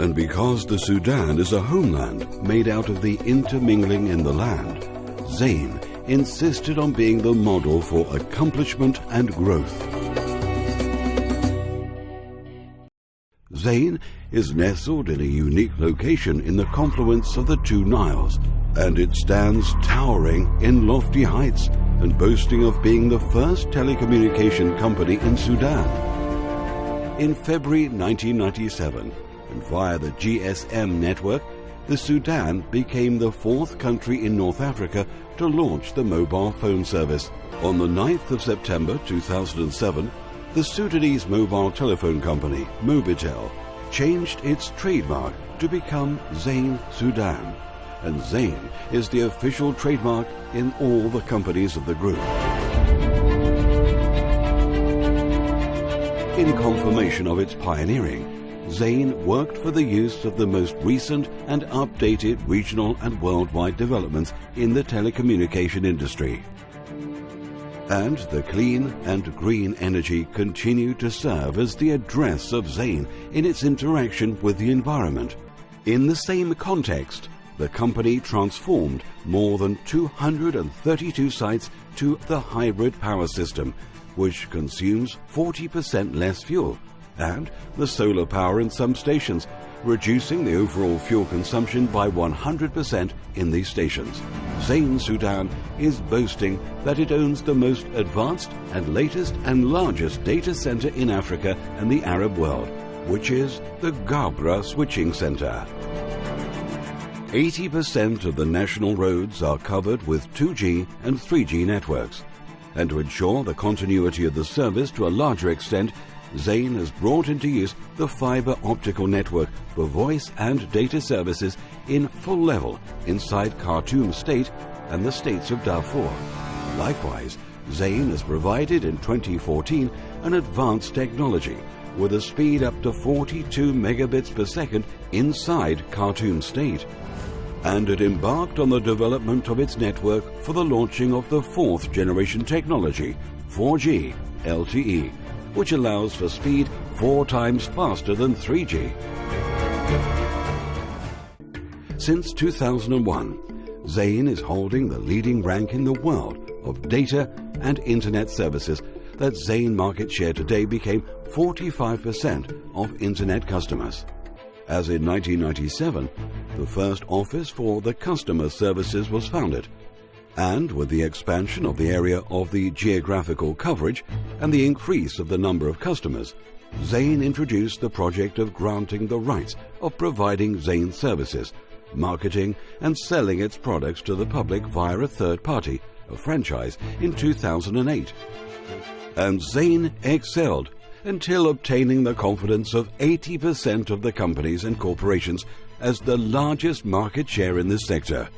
And because the Sudan is a homeland made out of the intermingling in the land, Zain insisted on being the model for accomplishment and growth. Zain is nestled in a unique location in the confluence of the two Niles, and it stands towering in lofty heights and boasting of being the first telecommunication company in Sudan. In February 1997, and via the GSM network, the Sudan became the fourth country in North Africa to launch the mobile phone service. On the 9th of September 2007, the Sudanese mobile telephone company, Mobitel, changed its trademark to become Zain Sudan, and Zain is the official trademark in all the companies of the group. In confirmation of its pioneering, Zain worked for the use of the most recent and updated regional and worldwide developments in the telecommunication industry. And the clean and green energy continued to serve as the address of Zain in its interaction with the environment. In the same context, the company transformed more than 232 sites to the hybrid power system, which consumes 40% less fuel, and the solar power in some stations, reducing the overall fuel consumption by 100% in these stations. Zain Sudan is boasting that it owns the most advanced and latest and largest data center in Africa and the Arab world, which is the Gabra Switching Center. 80% of the national roads are covered with 2G and 3G networks, and to ensure the continuity of the service to a larger extent, Zain has brought into use the fiber optical network for voice and data services in full level inside Khartoum State and the states of Darfur. Likewise, Zain has provided in 2014 an advanced technology with a speed up to 42 megabits per second inside Khartoum State. And it embarked on the development of its network for the launching of the fourth generation technology, 4G LTE, which allows for speed 4 times faster than 3G. Since 2001, Zain is holding the leading rank in the world of data and internet services. That Zain market share today became 45% of internet customers. As in 1997, the first office for the customer services was founded. And with the expansion of the area of the geographical coverage and the increase of the number of customers, Zain introduced the project of granting the rights of providing Zain services, marketing and selling its products to the public via a third party, a franchise, in 2008. And Zain excelled until obtaining the confidence of 80% of the companies and corporations as the largest market share in this sector.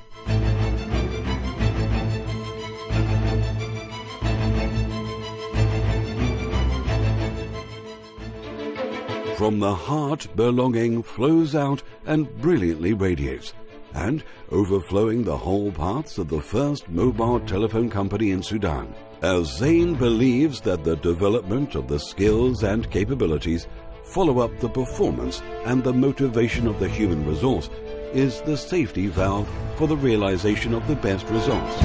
From the heart belonging flows out and brilliantly radiates, and overflowing the whole paths of the first mobile telephone company in Sudan. As Zain believes that the development of the skills and capabilities follow up the performance and the motivation of the human resource is the safety valve for the realization of the best results.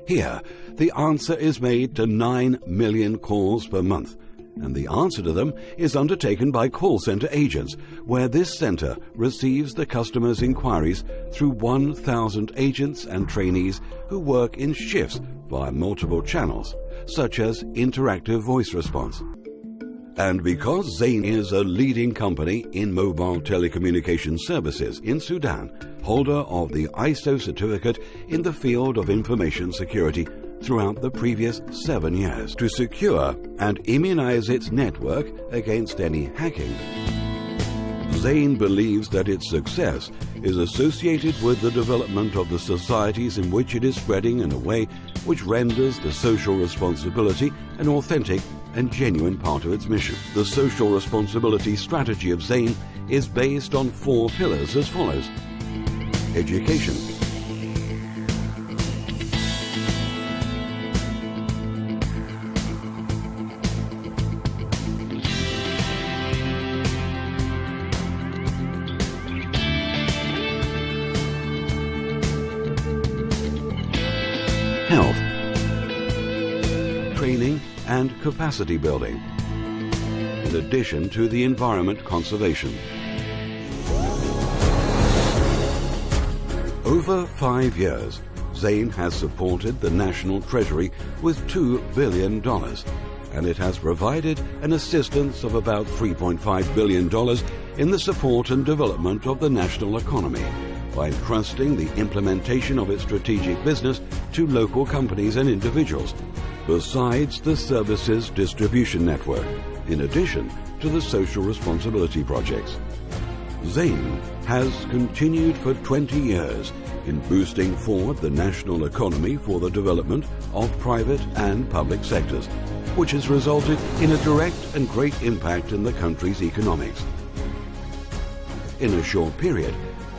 Here, the answer is made to 9 million calls per month, and the answer to them is undertaken by call center agents, where this center receives the customer's inquiries through 1,000 agents and trainees who work in shifts via multiple channels, such as interactive voice response. And because Zain is a leading company in mobile telecommunication services in Sudan, holder of the ISO certificate in the field of information security throughout the previous 7 years to secure and immunize its network against any hacking. Zain believes that its success is associated with the development of the societies in which it is spreading in a way which renders the social responsibility an authentic and genuine part of its mission. The social responsibility strategy of Zain is based on 4 pillars as follows: education, health, training and capacity building, in addition to the environment conservation. Over 5 years, Zain has supported the National Treasury with $2 billion, and it has provided an assistance of about $3.5 billion in the support and development of the national economy, by entrusting the implementation of its strategic business to local companies and individuals, besides the services distribution network, in addition to the social responsibility projects. Zain has continued for 20 years in boosting forward the national economy for the development of private and public sectors, which has resulted in a direct and great impact in the country's economics. In a short period,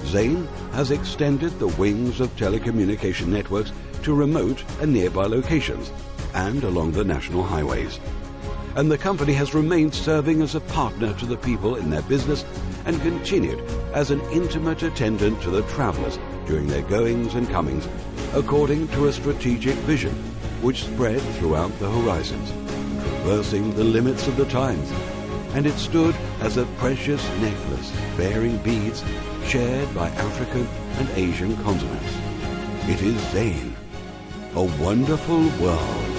Zain has extended the wings of telecommunication networks to remote and nearby locations and along the national highways. And the company has remained serving as a partner to the people in their business and continued as an intimate attendant to the travelers during their goings and comings, according to a strategic vision which spread throughout the horizons, traversing the limits of the times, and it stood as a precious necklace bearing beads shared by African and Asian continents. It is Zain, a wonderful world.